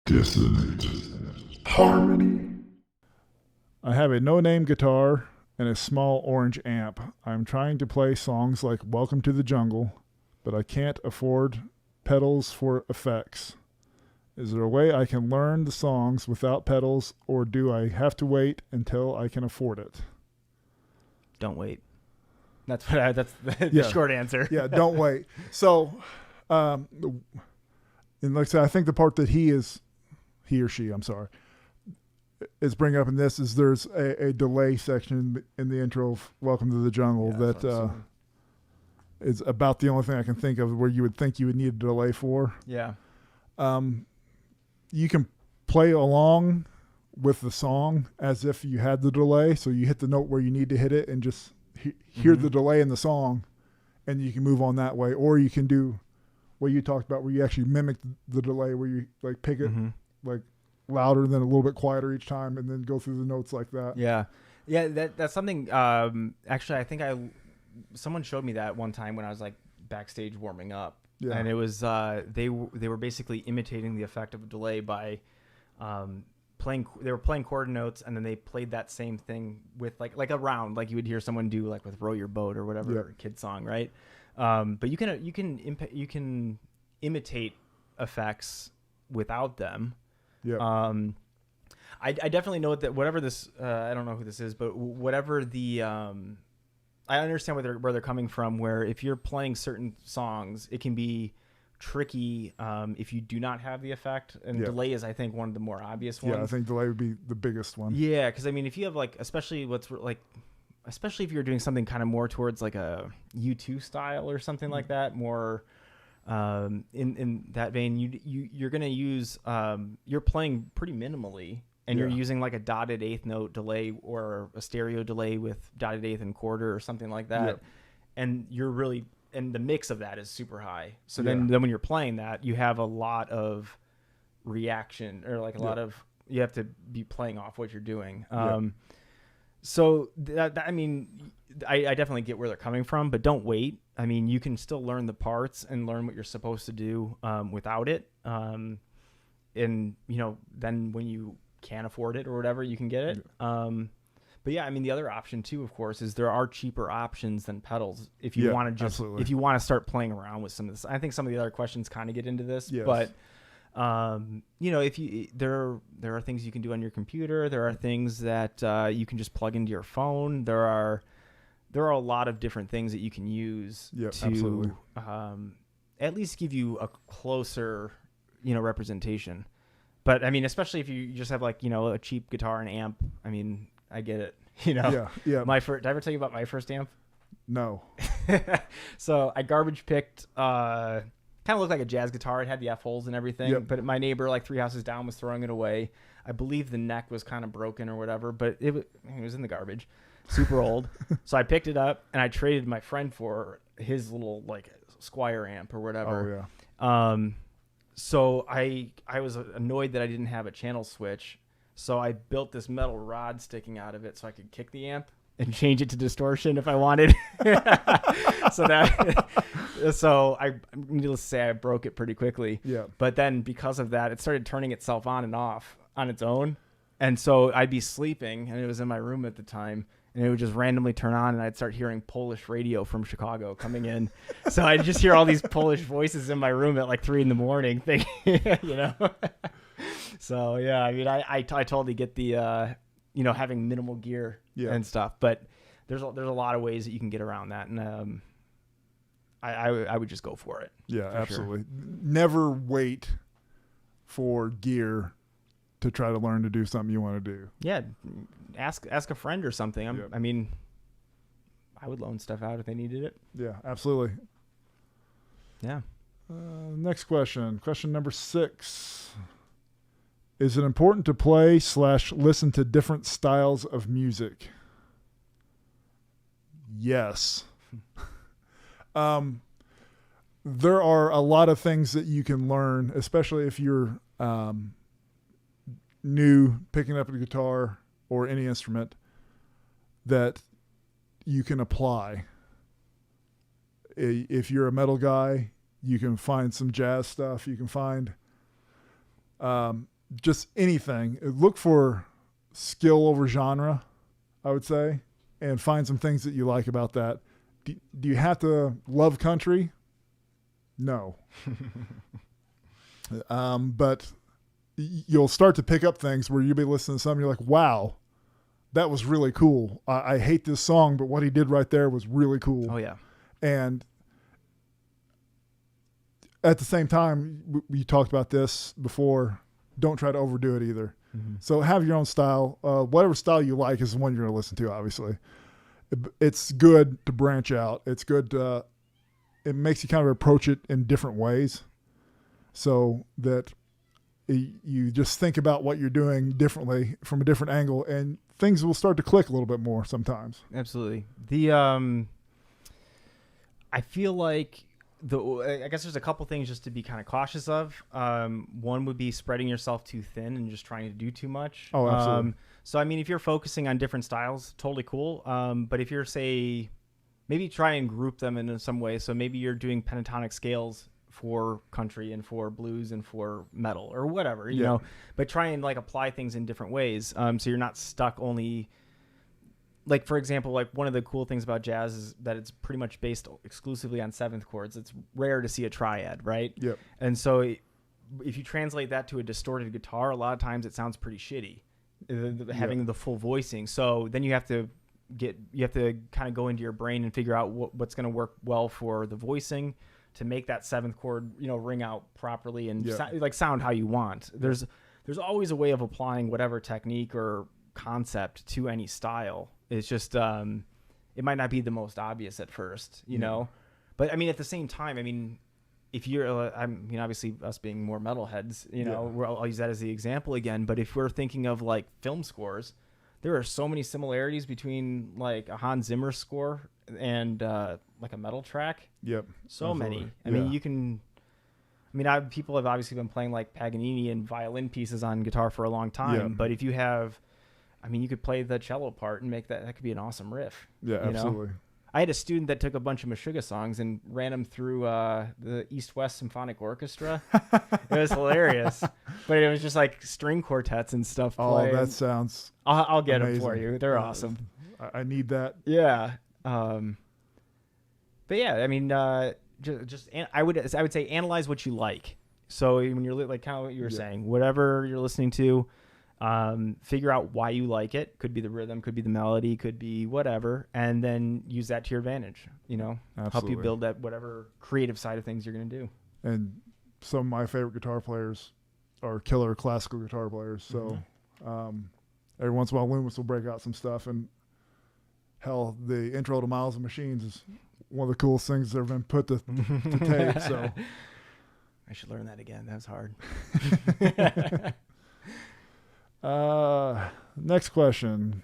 Dissonant Harmony. I have a no-name guitar and a small orange amp. I'm trying to play songs like Welcome to the Jungle, but I can't afford pedals for effects. Is there a way I can learn the songs without pedals, or do I have to wait until I can afford it? Don't wait. That's the short answer. Yeah, don't wait. So, and like I said, I think the part that he or she, is bringing up in this is there's a delay section in the intro of Welcome to the Jungle that is about the only thing I can think of where you would think you would need a delay for. Yeah. You can play along with the song as if you had the delay, so you hit the note where you need to hit it and just hear the delay in the song, and you can move on that way. Or you can do what you talked about where you actually mimic the delay, where you like pick it like louder and then a little bit quieter each time, and then go through the notes like that. Yeah. That's something. Actually, I think someone showed me that one time when I was like backstage warming up, and it was they were basically imitating the effect of a delay by playing. They were playing chord notes, and then they played that same thing with like a round, like you would hear someone do like with "Row Your Boat" or whatever kid song, right? But you can imitate effects without them. Yeah. I definitely know that whatever this, I don't know who this is, but whatever the, I understand where they're coming from, where if you're playing certain songs, it can be tricky if you do not have the effect, and delay is, I think, one of the more obvious ones. Yeah, I think delay would be the biggest one. Yeah, because I mean, if you have especially if you're doing something kind of more towards like a U2 style or something like that, more in that vein, you're going to use you're playing pretty minimally, and you're using like a dotted eighth note delay or a stereo delay with dotted eighth and quarter or something like that, and and the mix of that is super high. So then when you're playing that, you have a lot of reaction, or like a lot of, you have to be playing off what you're doing. So I mean, I definitely get where they're coming from, but don't wait. I mean, you can still learn the parts and learn what you're supposed to do without it. And then when you can afford it or whatever, you can get it. But yeah, I mean, the other option too, of course, is there are cheaper options than pedals if you want to if you want to start playing around with some of this. I think some of the other questions kind of get into this, but if there are things you can do on your computer, there are things that you can just plug into your phone. There are a lot of different things that you can use to at least give you a closer, representation. But I mean, especially if you just have a cheap guitar and amp. I mean, I get it. Did I ever tell you about my first amp? No. So I garbage picked. Kind of looked like a jazz guitar. It had the F holes and everything. But my neighbor, like 3 houses down, was throwing it away. I believe the neck was kind of broken or whatever, but it was in the garbage. Super old. So I picked it up and I traded my friend for his little like Squire amp or whatever. Oh yeah. So I was annoyed that I didn't have a channel switch. So I built this metal rod sticking out of it so I could kick the amp and change it to distortion if I wanted. So needless to say, I broke it pretty quickly. Yeah. But then because of that, it started turning itself on and off on its own. And so I'd be sleeping, and it was in my room at the time, and it would just randomly turn on, and I'd start hearing Polish radio from Chicago coming in. So I'd just hear all these Polish voices in my room at like 3 a.m. thinking, So yeah, I mean, I totally get the having minimal gear and stuff, but there's a lot of ways that you can get around that, and I would just go for it. Yeah, absolutely. Sure. Never wait for gear to try to learn to do something you want to do. Yeah, ask a friend or something. I mean, I would loan stuff out if they needed it. Yeah, absolutely. Yeah. Next question. Question number 6. Is it important to play / listen to different styles of music? Yes. There are a lot of things that you can learn, especially if you're new, picking up a guitar or any instrument, that you can apply. If you're a metal guy, you can find some jazz stuff. You can find just anything. Look for skill over genre, I would say, and find some things that you like about that. Do you have to love country? No. But you'll start to pick up things where you'll be listening to something, you're like, wow, that was really cool. I hate this song, but what he did right there was really cool. Oh, yeah. And at the same time, we talked about this before, don't try to overdo it either. Mm-hmm. So have your own style. Whatever style you like is the one you're going to listen to, obviously. It's good to branch out. It's good to, it makes you kind of approach it in different ways so that you just think about what you're doing differently from a different angle, and things will start to click a little bit more sometimes. Absolutely. I feel like I guess there's a couple things just to be kind of cautious of. One would be spreading yourself too thin and just trying to do too much. Oh, absolutely. So, I mean, if you're focusing on different styles, totally cool. But if you're, say, maybe try and group them in some way. So maybe you're doing pentatonic scales for country and for blues and for metal or whatever, you know, but try and like apply things in different ways. So you're not stuck only, like, for example, like one of the cool things about jazz is that it's pretty much based exclusively on seventh chords. It's rare to see a triad, right? Yep. And so if you translate that to a distorted guitar, a lot of times it sounds pretty shitty, having the full voicing. So then you have to kind of go into your brain and figure out what's going to work well for the voicing to make that seventh chord, you know, ring out properly and sound how you want. There's always a way of applying whatever technique or concept to any style. It's just it might not be the most obvious at first, you know. But I mean, at the same time, I mean, if you're, I mean, obviously us being more metalheads, you know, I'll use that as the example again. But if we're thinking of like film scores, there are so many similarities between like a Hans Zimmer score and like a metal track. Yep. So absolutely. many. I mean, you can. I mean, people have obviously been playing like Paganini and violin pieces on guitar for a long time. But if you have, I mean, you could play the cello part and make that could be an awesome riff. Yeah, absolutely. Know? I had a student that took a bunch of Meshuggah songs and ran them through the East-West Symphonic Orchestra. It was hilarious. But it was just like string quartets and stuff playing. Oh, that sounds I'll get amazing. them for you. They're awesome. I need that. Yeah. But yeah, I mean, I would say analyze what you like. So when you're like kind of what you were saying, whatever you're listening to, figure out why you like it. Could be the rhythm, could be the melody, could be whatever, and then use that to your advantage. You know, Absolutely. help you build that whatever creative side of things you're going to do. And some of my favorite guitar players are killer classical guitar players. So every once in a while, Loomis will break out some stuff, and hell, the intro to Miles and Machines is one of the coolest things that have been put to tape. So I should learn that again. That was hard. Next question.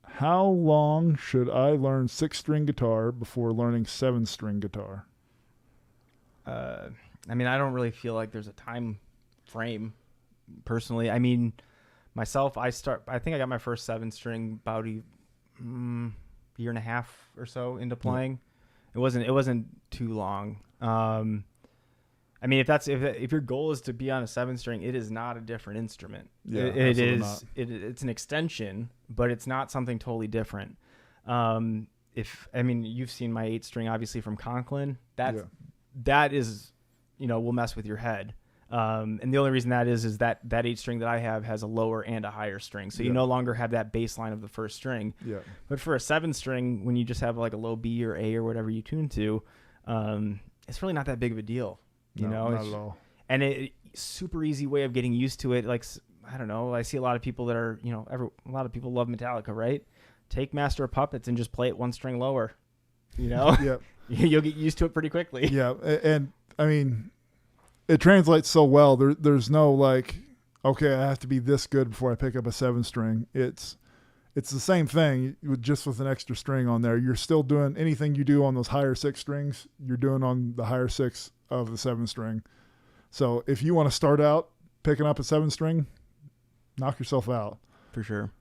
How long should I learn 6-string guitar before learning 7-string guitar? I mean, I don't really feel like there's a time frame personally. I mean, myself, I think I got my first 7-string about a year and a half or so into playing. It wasn't too long. I mean, if your goal is to be on a 7-string, it is not a different instrument. Yeah, it's an extension, but it's not something totally different. You've seen my 8-string obviously from Conklin. That is, you know, will mess with your head. And the only reason that is that 8-string that I have has a lower and a higher string. So you no longer have that bass line of the first string. Yeah. But for a 7-string, when you just have like a low B or A or whatever you tune to, it's really not that big of a deal. You know, not at all. And a super easy way of getting used to it. Like, I don't know. I see a lot of people that are, you know, a lot of people love Metallica, right? Take Master of Puppets and just play it 1 string lower. You know, you'll get used to it pretty quickly. Yeah, and I mean, it translates so well. There's no like, okay, I have to be this good before I pick up a 7-string. It's the same thing just with an extra string on there. You're still doing anything you do on those higher 6 strings, you're doing on the higher 6 of the 7-string. So if you want to start out picking up a 7-string, knock yourself out. For sure.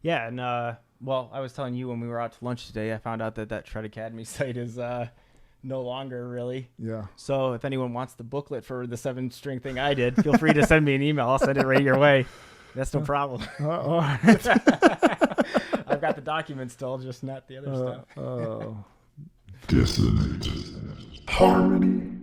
Yeah, and well, I was telling you when we were out to lunch today, I found out that Shred Academy site is no longer really. Yeah. So if anyone wants the booklet for the 7-string thing I did, feel free to send me an email. I'll send it right your way. That's no problem. All right. I've got the document still, just not the other stuff. Dissonant Harmony.